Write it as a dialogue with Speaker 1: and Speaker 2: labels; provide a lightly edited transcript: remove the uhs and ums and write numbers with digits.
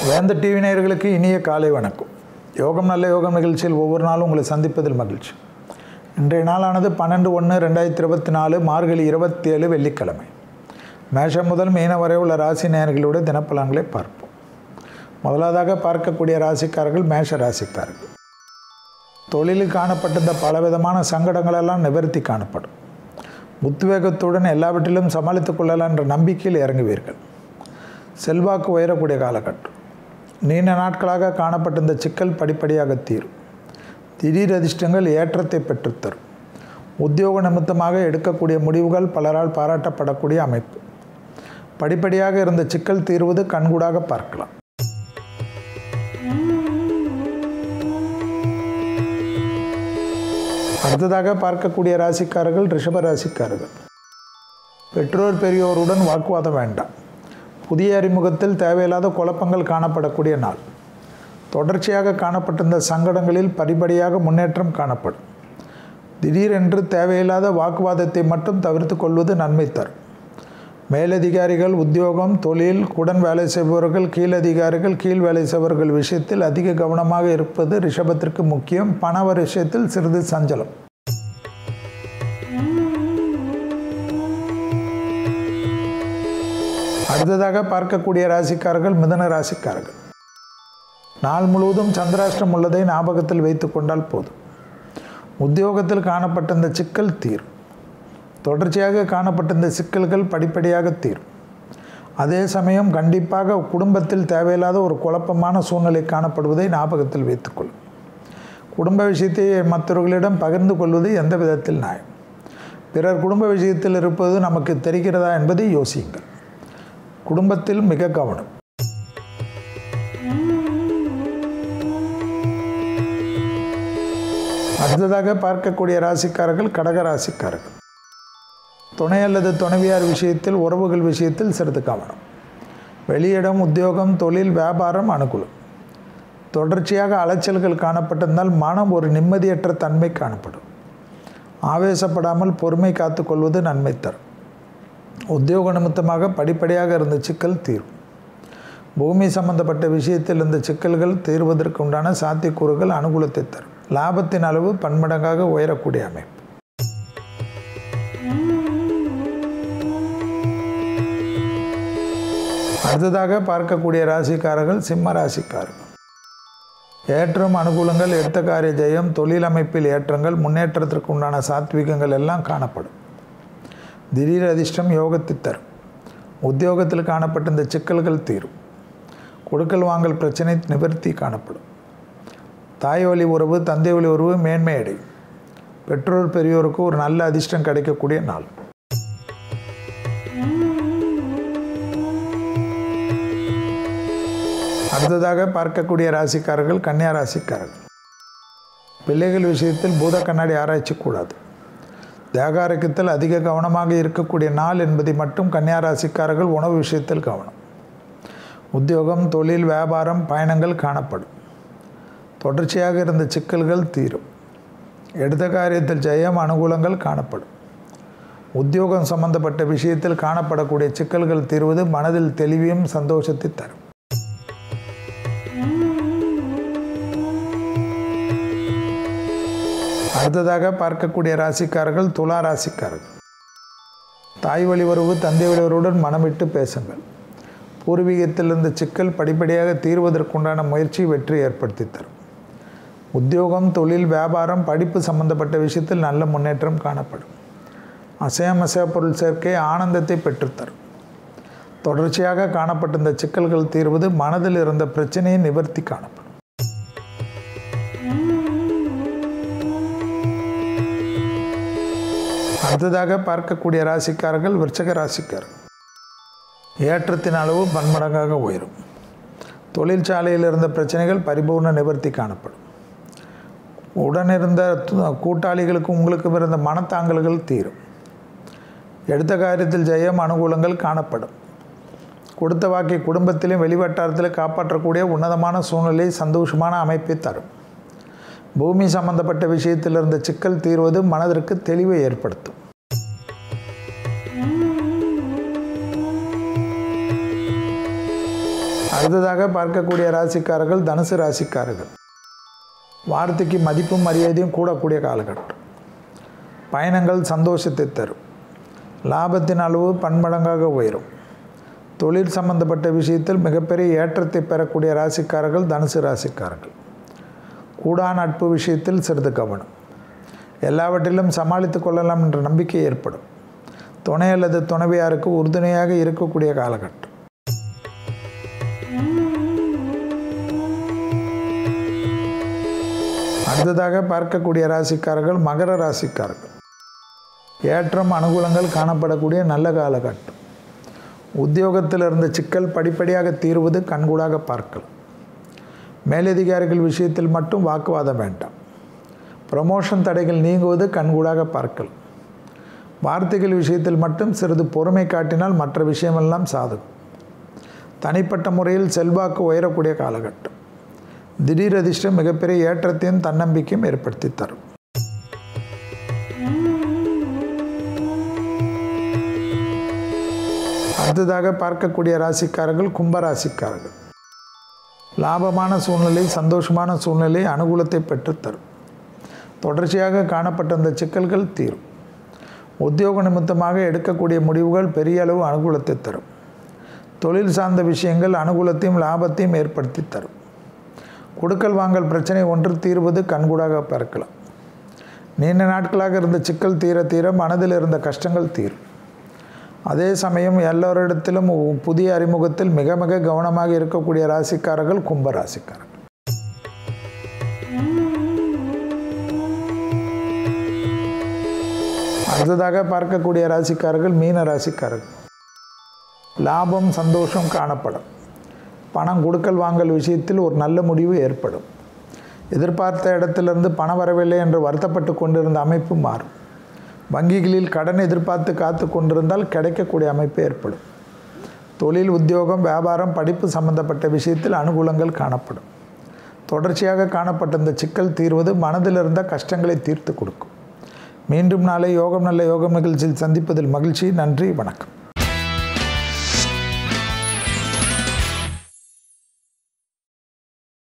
Speaker 1: வேந்த TV நேயர்களுக்கு இனிய காலை வணக்கம். யோகம் நல்ல யோகம் நிகழ்ச்சியில் ஒவ்வொரு நாளும் உங்களை சந்திப்பதில் மகிழ்ச்சி. இன்றைய நாளானது 12/1/2024 மார்கழி 27 வெள்ளிக்கிழமை. மேஷம் முதல் மீன வரை உள்ள ராசி நேயர்களுடைய தினப்பலன்களை பார்ப்போம். முதலாவதாக பார்க்கக்கூடிய ராசிக்காரர்கள் மேஷ ராசிக்காரர்கள். தொழிலில் காணப்பட்டிருந்த பலவிதமான சங்கடங்களெல்லாம் நிவர்த்தி காணப்படும். உத்வேகத்துடன் எல்லாவற்றிலும் சமாளித்துக் கொள்ளலாம் என்ற நம்பிக்கையில் இறங்குவீர்கள். செல்வாக்கு உயரக்கூடிய காலகட்டம். நீண்ட நாட்களாக காணப்பட்டிருந்த சிக்கல் படிப்படியாக தீரும். திடீர் அதிர்ஷ்டங்கள் ஏற்றத்தை பெற்றுத்தரும். உத்தியோக நிமித்தமாக எடுக்கக்கூடிய முடிவுகள் பலரால் பாராட்டப்படக்கூடிய அமைப்பு. படிப்படியாக இருந்த சிக்கல் தீர்வது கண்கூடாக பார்க்கலாம். அடுத்ததாக பார்க்கக்கூடிய ராசிக்காரர்கள் ரிஷப ராசிக்காரர்கள். பெற்றோர் பெரியோருடன் வாக்குவாதம் வேண்டாம். புதிய அறிமுகத்தில் தேவையில்லாத குழப்பங்கள் காணப்படக்கூடிய நாள். தொடர்ச்சியாக காணப்பட்டிருந்த சங்கடங்களில் படிப்படியாக முன்னேற்றம் காணப்படும். திடீரென்று தேவையில்லாத வாக்குவாதத்தை மட்டும் தவிர்த்து கொள்வது நன்மை தரும். மேலதிகாரிகள், உத்தியோகம், தொழில், உடன் வேலை செய்பவர்கள், கீழதிகாரிகள், கீழ் வேலை செய்பவர்கள் விஷயத்தில் அதிக கவனமாக இருப்பது ரிஷபத்திற்கு முக்கியம். பணவ விஷயத்தில் சிறிது சஞ்சலம். அடுத்ததாக பார்க்கக்கூடிய ராசிக்காரர்கள் மிதுன ராசிக்காரர்கள். நாள் முழுவதும் சந்திராஷ்டிரம் உள்ளதை ஞாபகத்தில் வைத்து கொண்டால் போதும். உத்தியோகத்தில் காணப்பட்டிருந்த சிக்கல் தீரும். தொடர்ச்சியாக காணப்பட்டிருந்த சிக்கல்கள் படிப்படியாக தீரும். அதே சமயம் கண்டிப்பாக குடும்பத்தில் தேவையில்லாத ஒரு குழப்பமான சூழ்நிலை காணப்படுவதை ஞாபகத்தில் வைத்துக்கொள்ளும். குடும்ப விஷயத்தை மற்றவர்களிடம் பகிர்ந்து கொள்வது எந்த விதத்தில் நியாயம்? பிறர் குடும்ப விஷயத்தில் இருப்பது நமக்கு தெரிகிறதா என்பதை யோசியுங்கள். குடும்பத்தில் மிக கவனம். அடுத்ததாக பார்க்கக்கூடிய ராசிக்காரர்கள் கடக ராசிக்காரர்கள். துணை அல்லது துணைவியார் விஷயத்தில், உறவுகள் விஷயத்தில் சிறிது கவனம். வெளியிடம், உத்தியோகம், தொழில், வியாபாரம் அனுகூலம். தொடர்ச்சியாக அலைச்சல்கள் காணப்பட்டிருந்தால் மனம் ஒரு நிம்மதியற்ற தன்மை காணப்படும். ஆவேசப்படாமல் பொறுமை காத்துக்கொள்வது நன்மை தரும். உத்தியோக நிமித்தமாக படிப்படியாக இருந்த சிக்கல் தீரும். பூமி சம்பந்தப்பட்ட விஷயத்தில் இருந்த சிக்கல்கள் தீர்வதற்கு உண்டான சாத்தியக்கூறுகள் அனுகூலத்தை தரும். லாபத்தின் அளவு பன்மடங்காக உயரக்கூடிய அமைப்பு. அடுத்ததாக பார்க்கக்கூடிய ராசிக்காரர்கள் சிம்ம ராசிக்காரர்கள். ஏற்றம், அனுகூலங்கள், எடுத்த காரிய ஜெயம், தொழில் அமைப்பில் ஏற்றங்கள், முன்னேற்றத்திற்கு உண்டான சாத்வீகங்கள் எல்லாம் காணப்படும். திடீர் அதிர்ஷ்டம் யோகத்தை தரும். உத்தியோகத்தில் காணப்பட்டிருந்த சிக்கல்கள் தீரும். கொடுக்கல் வாங்கல் பிரச்சனை நிவர்த்தி காணப்படும். தாய் வழி உறவு, தந்தை வழி உறவு மேன்மை அடையும். பெற்றோர் பெரியோருக்கு ஒரு நல்ல அதிர்ஷ்டம் கிடைக்கக்கூடிய நாள். அடுத்ததாக பார்க்கக்கூடிய ராசிக்காரர்கள் கன்னியா ராசிக்காரர்கள். பிள்ளைகள் விஷயத்தில் பூத கண்ணாடி ஆராய்ச்சி கூடாது. தேகாரோக்கியத்தில் அதிக கவனமாக இருக்கக்கூடிய நாள் என்பதை மட்டும் கன்னியா ராசிக்காரர்கள் உணவு விஷயத்தில் கவனம். உத்தியோகம், தொழில், வியாபாரம், பயணங்கள் காணப்படும். தொடர்ச்சியாக இருந்த சிக்கல்கள் தீரும். எடுத்த காரியத்தில் ஜெயம், அனுகூலங்கள் காணப்படும். உத்தியோகம் சம்பந்தப்பட்ட விஷயத்தில் காணப்படக்கூடிய சிக்கல்கள் தீர்வது மனதில் தெளிவையும் சந்தோஷத்தை தரும். அடுத்ததாக பார்க்கக்கூடிய ராசிக்காரர்கள் துலா ராசிக்காரர்கள். தாய் வழி உறவு, தந்தை வழி உறவுடன் மனமிட்டு பேசுங்கள். பூர்வீகத்தில் இருந்த சிக்கல் படிப்படியாக தீர்வதற்குண்டான முயற்சி வெற்றி ஏற்படுத்தி தரும். உத்தியோகம், தொழில், வியாபாரம், படிப்பு சம்பந்தப்பட்ட விஷயத்தில் நல்ல முன்னேற்றம் காணப்படும். அசைய பொருள் சேர்க்கை ஆனந்தத்தை பெற்றுத்தரும். தொடர்ச்சியாக காணப்பட்டிருந்த சிக்கல்கள் தீர்வது மனதில் இருந்த பிரச்சனையை நிவர்த்தி காணப்படும். அடுத்ததாக பார்க்கக்கூடிய ராசிக்காரர்கள் விருச்சிக ராசிக்காரர்கள். ஏற்றத்தின் அளவு பன்மடங்காக உயரும். தொழிற்சாலையில் இருந்த பிரச்சனைகள் பரிபூர்ண நிவர்த்தி காணப்படும். உடனிருந்த கூட்டாளிகளுக்கும் உங்களுக்கும் இருந்த மனத்தாங்கல்கள் தீரும். எடுத்த காரியத்தில் ஜெயம், அனுகூலங்கள் காணப்படும். கொடுத்த வாக்கை குடும்பத்திலும் வெளிவட்டாரத்திலும் காப்பாற்றக்கூடிய உன்னதமான சூழ்நிலை, சந்தோஷமான அமைப்பை தரும். பூமி சம்பந்தப்பட்ட விஷயத்தில் இருந்த சிக்கல் தீர்வது மனதிற்கு தெளிவை ஏற்படுத்தும். அடுத்ததாக பார்க்கக்கூடிய ராசிக்காரர்கள் தனுசு ராசிக்காரர்கள். வார்த்தைக்கு மதிப்பும் மரியாதையும் கூடக்கூடிய காலகட்டம். பயணங்கள் சந்தோஷத்தை தரும். லாபத்தின் அளவு பன்மடங்காக உயரும். தொழில் சம்பந்தப்பட்ட விஷயத்தில் மிகப்பெரிய ஏற்றத்தை பெறக்கூடிய ராசிக்காரர்கள் தனுசு ராசிக்காரர்கள். கூடா நட்பு விஷயத்தில் சிறிது கவனம். எல்லாவற்றிலும் சமாளித்து கொள்ளலாம் என்ற நம்பிக்கை ஏற்படும். துணை அல்லது துணைவியாருக்கு உறுதுணையாக இருக்கக்கூடிய காலகட்டம். அடுத்ததாக பார்க்கக்கூடிய ராசிக்காரர்கள் மகர ராசிக்காரர்கள். ஏற்றம் அனுகூலங்கள் காணப்படக்கூடிய நல்ல காலகட்டம். உத்தியோகத்தில் இருந்த சிக்கல் படிப்படியாக தீர்வது கண்கூடாக பார்க்கலாம். மேலதிகாரிகள் விஷயத்தில் மட்டும் வாக்குவாதம் வேண்டாம். ப்ரமோஷன் தடைகள் நீங்குவது கண்கூடாக பார்க்கலாம். வார்த்தைகள் விஷயத்தில் மட்டும் சிறிது பொறுமை காட்டினால் மற்ற விஷயமெல்லாம் சாதகம். தனிப்பட்ட முறையில் செல்வாக்கு உயரக்கூடிய காலகட்டம். திடீர் அதிர்ஷ்டம் மிகப்பெரிய ஏற்றத்தையும் தன்னம்பிக்கையும் ஏற்படுத்தி தரும். அடுத்ததாக பார்க்கக்கூடிய ராசிக்காரர்கள் கும்பராசிக்காரர்கள். லாபமான சூழ்நிலை, சந்தோஷமான சூழ்நிலை, அனுகூலத்தை பெற்றுத்தரும். தொடர்ச்சியாக காணப்பட்ட அந்த சிக்கல்கள் தீரும். உத்தியோக நிமித்தமாக எடுக்கக்கூடிய முடிவுகள் பெரிய அளவு அனுகூலத்தை தரும். தொழில் சார்ந்த விஷயங்கள் அனுகூலத்தையும் லாபத்தையும் ஏற்படுத்தி தரும். கொடுக்கல் வாங்கல் பிரச்சனை ஒன்று தீர்வது கண்கூடாக பார்க்கலாம். நீண்ட நாட்களாக இருந்த சிக்கல் தீர தீர மனதில் இருந்த கஷ்டங்கள் தீரும். அதே சமயம் எல்லோரிடத்திலும் புதிய அறிமுகத்தில் மிக மிக கவனமாக இருக்கக்கூடிய ராசிக்காரர்கள் கும்பராசிக்காரர்கள். அடுத்ததாக பார்க்கக்கூடிய ராசிக்காரர்கள் மீன ராசிக்காரர்கள். லாபம் சந்தோஷம் காணப்படும். பணம் கொடுக்கல் வாங்கல் விஷயத்தில் ஒரு நல்ல முடிவு ஏற்படும். எதிர்பார்த்த இடத்திலிருந்து பணம் வரவில்லை என்று வருத்தப்பட்டு கொண்டிருந்த அமைப்பு மாறும். வங்கிகளில் கடன் எதிர்பார்த்து காத்து கொண்டிருந்தால் கிடைக்கக்கூடிய அமைப்பு ஏற்படும். தொழில், உத்தியோகம், வியாபாரம், படிப்பு சம்பந்தப்பட்ட விஷயத்தில் அனுகூலங்கள் காணப்படும். தொடர்ச்சியாக காணப்பட்ட இந்த சிக்கல் தீர்வது மனதில் இருந்த கஷ்டங்களை தீர்த்து கொடுக்கும். மீண்டும் நாளை யோகம் நல்ல யோகம் நிகழ்ச்சியில் சந்திப்பதில் மகிழ்ச்சி. நன்றி, வணக்கம்.